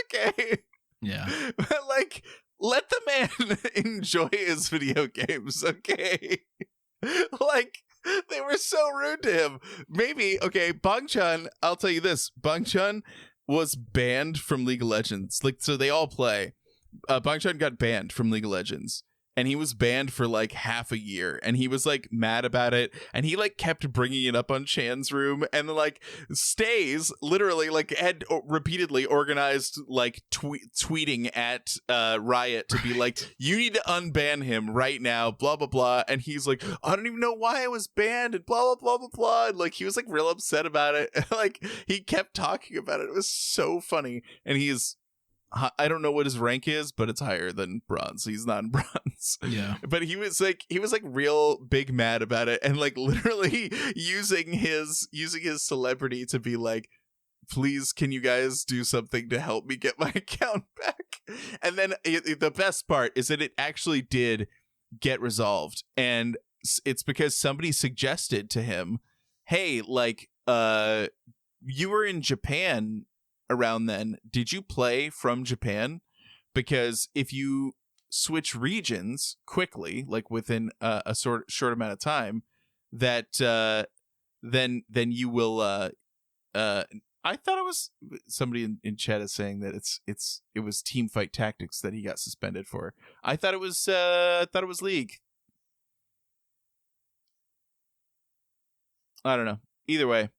Okay. Yeah. But like, let the man enjoy his video games, okay? Like, they were so rude to him. Maybe, okay, Bangchan, I'll tell you this. Bangchan was banned from League of Legends. Like, so they all play. Bangchan got banned from League of Legends. And he was banned for like half a year, and he was like mad about it, and he like kept bringing it up on Chan's room, and like Stays literally like had repeatedly organized like tweeting at Riot to be like, you need to unban him right now, blah blah blah, and he's like, I don't even know why I was banned, and blah blah blah blah blah, and like he was like real upset about it. Like he kept talking about it. It was so funny, and I don't know what his rank is, but it's higher than bronze. He's not in bronze. Yeah. But he was like real big mad about it, and like literally using his celebrity to be like, please, can you guys do something to help me get my account back? And then the best part is that it actually did get resolved, and it's because somebody suggested to him, hey, like, you were in Japan around then, did you play from Japan? Because if you switch regions quickly, like within a short amount of time, that then you will I thought it was somebody in chat is saying that it was team fight tactics that he got suspended for. I thought it was league. I don't know. Either way,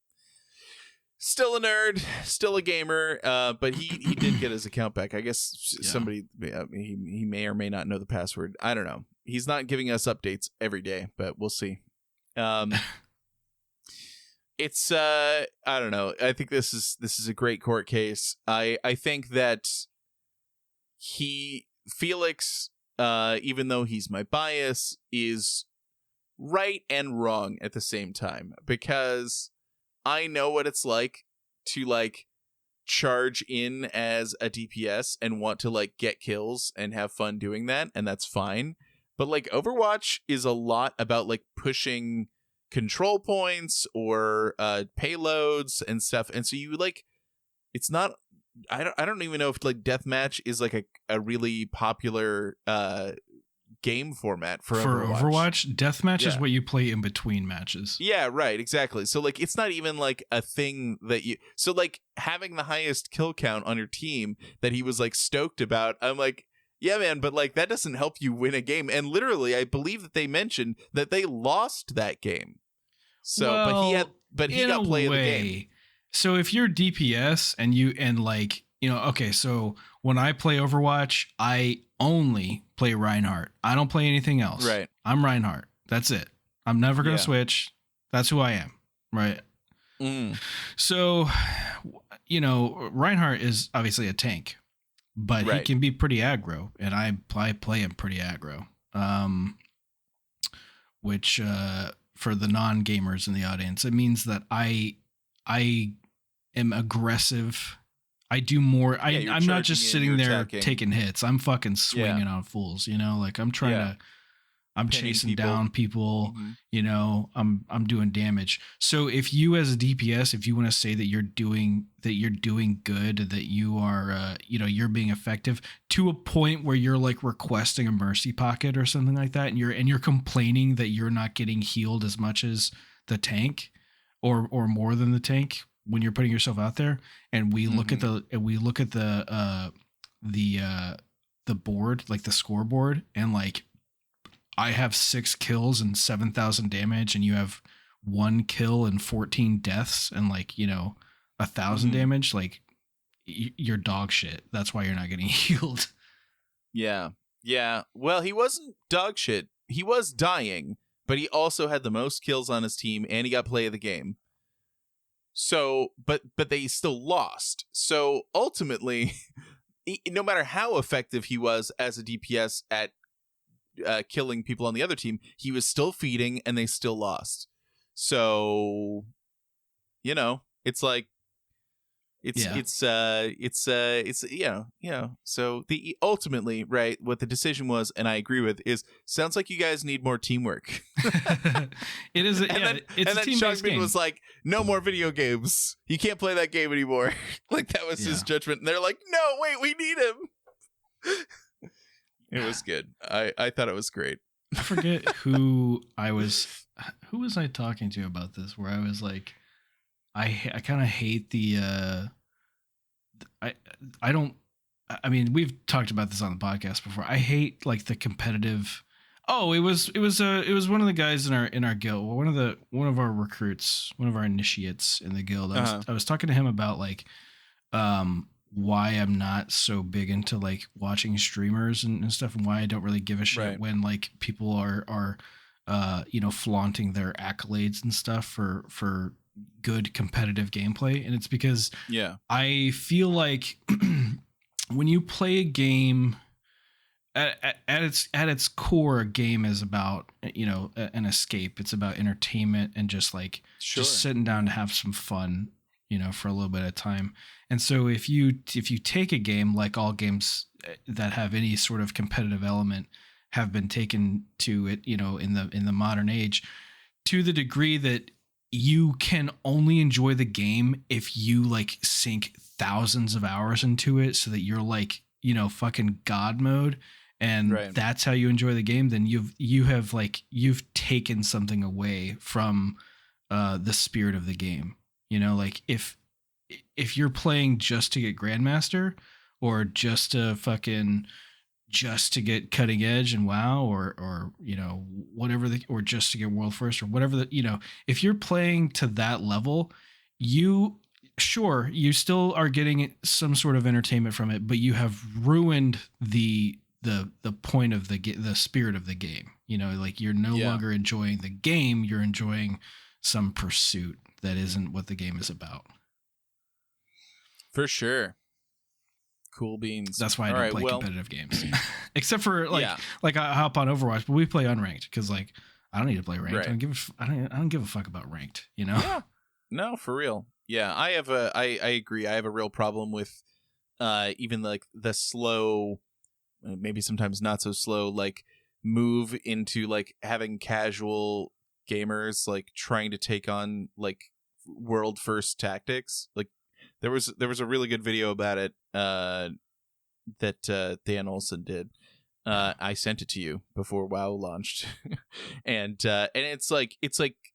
still a nerd, still a gamer. But he did get his account back. I guess somebody he may or may not know the password. I don't know. He's not giving us updates every day, but we'll see. It's I don't know. I think this is a great court case. I think that Felix, even though he's my bias, is right and wrong at the same time, because I know what it's like to like charge in as a DPS and want to like get kills and have fun doing that, and that's fine. But like Overwatch is a lot about like pushing control points or payloads and stuff, and so you like, it's not, I don't even know if like deathmatch is like a really popular game format for Overwatch. Deathmatch is what you play in between matches. Yeah, right, exactly. So like it's not even like a thing that you, so like having the highest kill count on your team that he was like stoked about, I'm like, yeah, man, but like that doesn't help you win a game. And literally, I believe that they mentioned that they lost that game. So, well, but he got play of the game. So if you're DPS okay, so when I play Overwatch, I only play Reinhardt. I don't play anything else. Right. I'm Reinhardt. That's it. I'm never going to switch. That's who I am. Right. So, Reinhardt is obviously a tank, but he can be pretty aggro, and I play him pretty aggro. Which for the non-gamers in the audience, it means that I am aggressive. I do more. I'm not just sitting there attacking, taking hits. I'm fucking swinging on fools. Like I'm trying to. I'm chasing down people. Mm-hmm. I'm doing damage. So if you as a DPS, if you want to say that you're doing good, that you are you're being effective to a point where you're like requesting a mercy pocket or something like that, and you're complaining that you're not getting healed as much as the tank or more than the tank when you're putting yourself out there, and we look at the board, like the scoreboard, and like I have 6 kills and 7,000 damage, and you have 1 kill and 14 deaths and 1,000 damage. Like you're dog shit. That's why you're not getting healed. Yeah. Well, he wasn't dog shit. He was dying, but he also had the most kills on his team, and he got play of the game. So, but they still lost. So ultimately, no matter how effective he was as a DPS at killing people on the other team, he was still feeding, and they still lost. So, it's like so the ultimately, right, what the decision was, and I agree with, is sounds like you guys need more teamwork. It is, it's a team-based game. Was like, no more video games. You can't play that game anymore. Like that was his judgment, and they're like, no, wait, we need him. It was good. I thought it was great. I forget who was I talking to about this, where I was like, I kind of hate the I mean, we've talked about this on the podcast before. I hate like the competitive. Oh, it was one of the guys in our guild, one of our recruits, one of our initiates in the guild. I was talking to him about like why I'm not so big into like watching streamers and stuff, and why I don't really give a shit when like people are flaunting their accolades and stuff for good competitive gameplay. And it's because I feel like when you play a game at its core, a game is about an escape. It's about entertainment and just like just sitting down to have some fun, for a little bit of time. And so if you take a game, like all games that have any sort of competitive element have been taken to it, in the modern age, to the degree that you can only enjoy the game if you like sink thousands of hours into it, so that you're like, fucking God mode, and that's how you enjoy the game, then you've taken something away from the spirit of the game. Like if if you're playing just to get Grandmaster or just to get cutting edge and WoW or whatever or just to get world first or whatever if you're playing to that level, you still are getting some sort of entertainment from it, but you have ruined the point of the spirit of the game. Like you're no longer enjoying the game, you're enjoying some pursuit that isn't what the game is about. For sure. Cool beans. That's why I don't play competitive games. Except for like I hop on Overwatch, but we play unranked because I don't need to play ranked. Right. I don't give a fuck about ranked, Yeah. No, for real. Yeah, I agree. I have a real problem with even like the slow, maybe sometimes not so slow, like move into like having casual gamers like trying to take on like world first tactics. Like there was a really good video about it that Dan Olsen did. I sent it to you before WoW launched, and it's like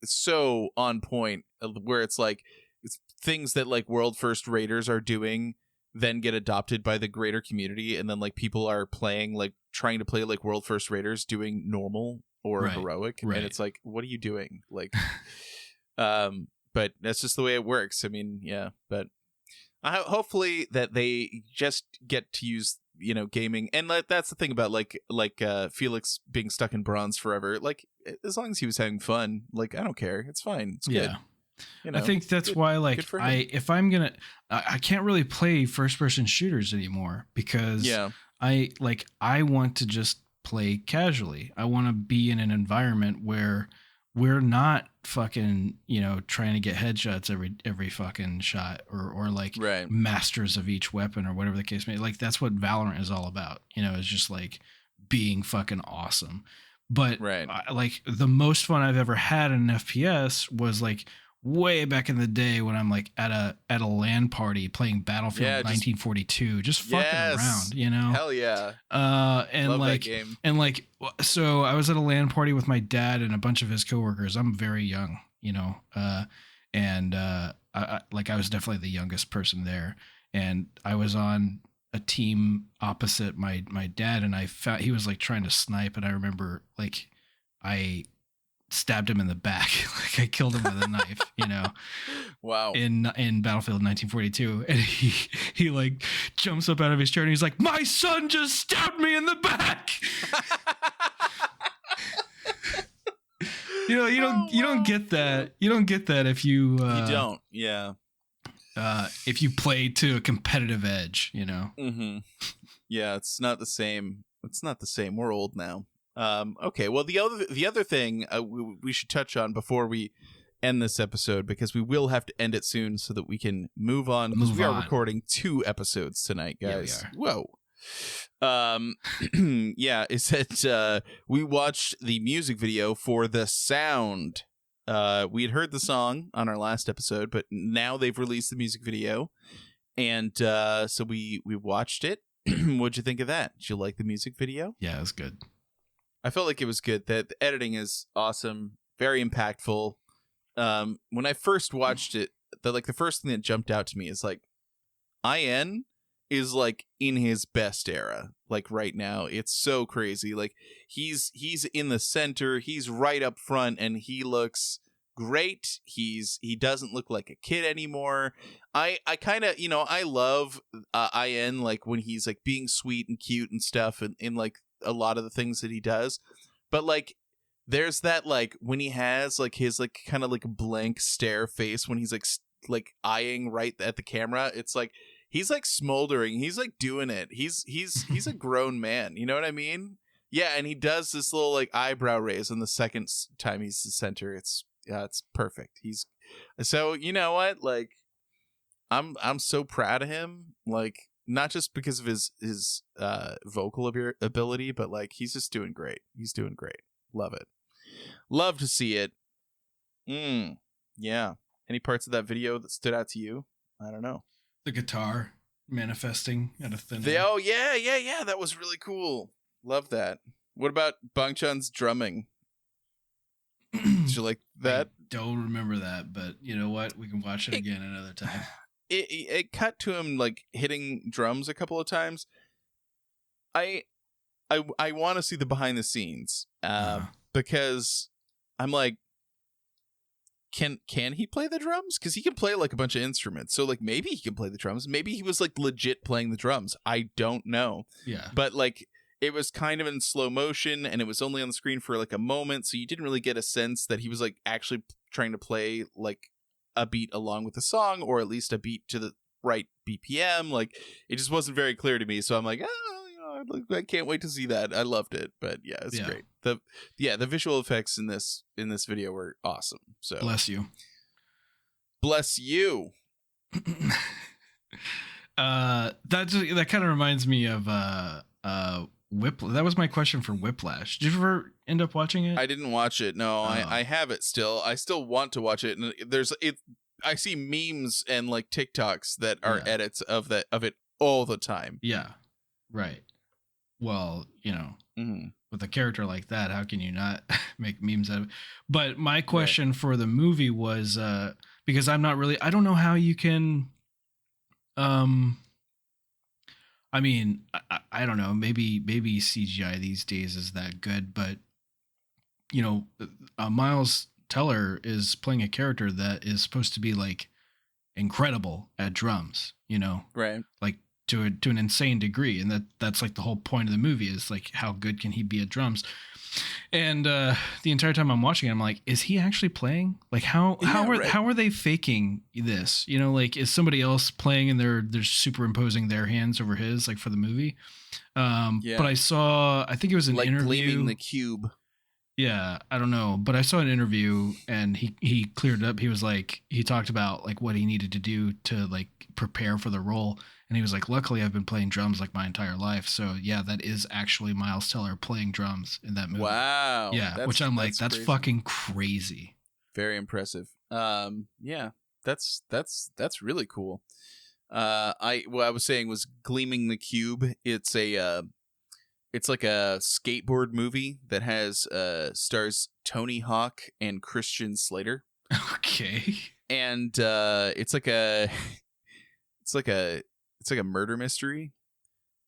so on point where it's like it's things that like world first raiders are doing then get adopted by the greater community, and then like people are playing like trying to play like world first raiders doing normal or heroic, and it's like, what are you doing? Like, but that's just the way it works. I mean, yeah, but hopefully that they just get to use gaming, and that's the thing about like Felix being stuck in bronze forever. Like as long as he was having fun, like I don't care, it's fine, it's good. I think that's why like I can't really play first person shooters anymore because I want to just play casually. I want to be in an environment where we're not fucking, trying to get headshots every fucking shot or like masters of each weapon or whatever the case may be. Like that's what Valorant is all about. It's just like being fucking awesome. But like the most fun I've ever had in an FPS was like way back in the day when I'm like at a LAN party playing Battlefield 1942, just fucking around, Hell yeah. And love like that game. and like so I was at a LAN party with my dad and a bunch of his coworkers. I'm very young, and I was definitely the youngest person there, and I was on a team opposite my dad, and I found he was like trying to snipe, and I remember like I stabbed him in the back. Like I killed him with a knife, Wow. In Battlefield 1942. And he like jumps up out of his chair and he's like, my son just stabbed me in the back. You don't get that. You don't get that if you don't. Yeah. If you play to a competitive edge, Mm-hmm. Yeah, it's not the same. It's not the same. We're old now. Okay, well, the other thing we should touch on before we end this episode, because we will have to end it soon so that we can move on. We are recording 2 episodes tonight, guys. Yeah, we are. Whoa. Yeah, is that we watched the music video for The Sound. We had heard the song on our last episode, but now they've released the music video, and so we watched it. What'd you think of that? Did you like the music video? Yeah, it was good. I felt like it was good. The editing is awesome, very impactful. When I first watched it, the first thing that jumped out to me is like, IN is like in his best era. Like right now, it's so crazy. Like he's in the center, he's right up front, and he looks great. He doesn't look like a kid anymore. I kind of I love IN like when he's like being sweet and cute and stuff, and in like a lot of the things that he does, but like there's that like when he has like his like kind of like blank stare face when he's like eyeing right at the camera, it's like he's like smoldering, he's like doing it, he's a grown man, you know what I mean? Yeah, and he does this little like eyebrow raise on the second time he's the center. It's perfect. He's so, you know what, like I'm so proud of him, like not just because of his vocal ability, but like he's just doing great. He's doing great. Love it. Love to see it. Yeah. Any parts of that video that stood out to you? I don't know. The guitar manifesting out of thin air. Oh yeah. That was really cool. Love that. What about Bang Chun's drumming? Did you like that? I don't remember that, but you know what? We can watch it again another time. it cut to him like hitting drums a couple of times. I want to see the behind the scenes because I'm like, can he play the drums? Because he can play like a bunch of instruments. So like maybe he can play the drums. Maybe he was like legit playing the drums. I don't know. Yeah. But like it was kind of in slow motion and it was only on the screen for like a moment. So you didn't really get a sense that he was like actually trying to play like a beat along with the song, or at least a beat to the right BPM. Like it just wasn't very clear to me. So I'm like, I can't wait to see that. I loved it. But yeah, it's great. The visual effects in this video were awesome. So bless you. That kind of reminds me of that was my question for Whiplash. Did you ever end up watching it? I didn't watch it. No, I have it still. I still want to watch it. And I see memes and like TikToks that are edits of it all the time. Yeah. Right. Well, with a character like that, how can you not make memes out of it? But my question for the movie was, because I don't know how you can, I mean, I don't know, maybe CGI these days is that good, but Miles Teller is playing a character that is supposed to be like incredible at drums, right? Like to an insane degree, and that's like the whole point of the movie is like how good can he be at drums. And the entire time I'm watching it, I'm like, is he actually playing? Like how are they faking this? Like is somebody else playing and they're superimposing their hands over his, like for the movie? But I think it was an like interview. Gleaming the Cube. Yeah, I don't know, but I saw an interview and he cleared it up. He was like, he talked about like what he needed to do to like prepare for the role. And he was like, luckily I've been playing drums like my entire life. So yeah, that is actually Miles Teller playing drums in that movie. Wow. Yeah. Which I'm like, that's fucking crazy. Very impressive. Yeah, that's really cool. What I was saying was Gleaming the Cube. It's like a skateboard movie that has stars Tony Hawk and Christian Slater. Okay. And it's like a murder mystery,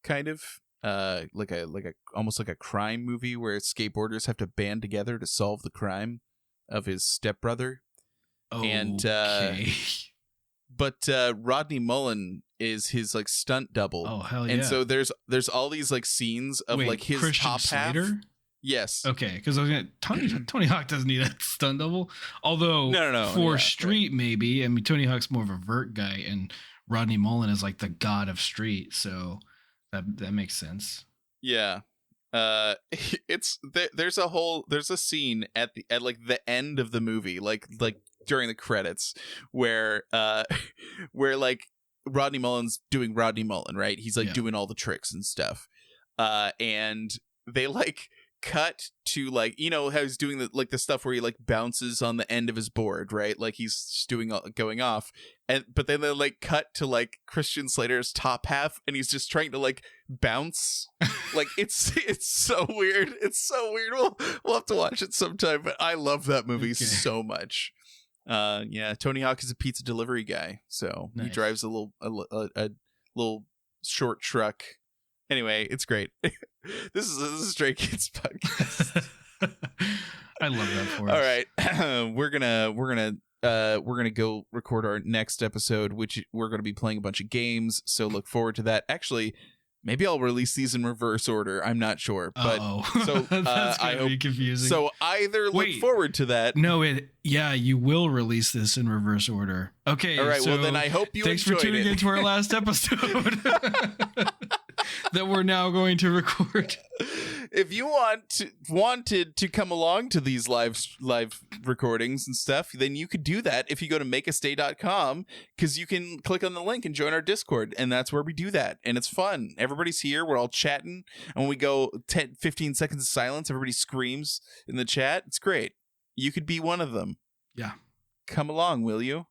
kind of like a almost like a crime movie where skateboarders have to band together to solve the crime of his stepbrother. Okay. And but Rodney Mullen is his like stunt double. Oh hell yeah! And so there's all these like scenes of like his Christian top Slater? half. Yes. Okay, because I was gonna Tony Hawk doesn't need a stunt double. Although no, for Street maybe. I mean Tony Hawk's more of a vert guy, and Rodney Mullen is like the god of Street, so that makes sense. Yeah. There's a scene at like the end of the movie, like during the credits, where like Rodney Mullen's doing Rodney Mullen, right? He's like doing all the tricks and stuff. And they like cut to like, how he's doing the stuff where he like bounces on the end of his board, right? Like he's just going off. But then they like cut to like Christian Slater's top half and he's just trying to like bounce. Like it's so weird. It's so weird. We'll have to watch it sometime, but I love that movie so much. Tony Hawk is a pizza delivery guy, so he drives a little short truck. Anyway, it's great. This is a Stray Kids podcast. I love that for us. All right, we're gonna go record our next episode, which we're gonna be playing a bunch of games. So look forward to that. Actually, maybe I'll release these in reverse order. I'm not sure, but so that's gonna be confusing. So either look forward to that. No, you will release this in reverse order. Okay. All right. So well, then I hope you. Thanks for tuning into our last episode that we're now going to record. If you wanted to come along to these live recordings and stuff, then you could do that if you go to makeastay.com, because you can click on the link and join our Discord, and that's where we do that, and it's fun. Everybody's here, we're all chatting, and when we go 15 seconds of silence, everybody screams in the chat. It's great. You could be one of them. Yeah. Come along, will you?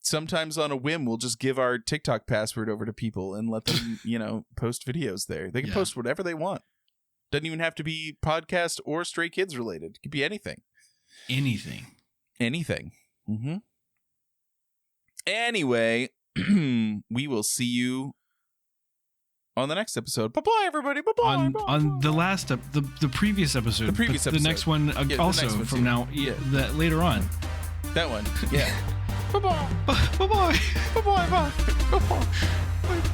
Sometimes on a whim, we'll just give our TikTok password over to people and let them, post videos there. They can post whatever they want. Doesn't even have to be podcast or Stray Kids related. It could be anything. Anything. Mm-hmm. Anyway, we will see you on the next episode. Bye-bye, everybody. Bye-bye. On the last the previous episode. The previous episode. The next one also next one from too. Now. Yeah. Later on. That one. Yeah. Bye-bye. Bye-bye. Bye-bye. Bye-bye. Bye-bye.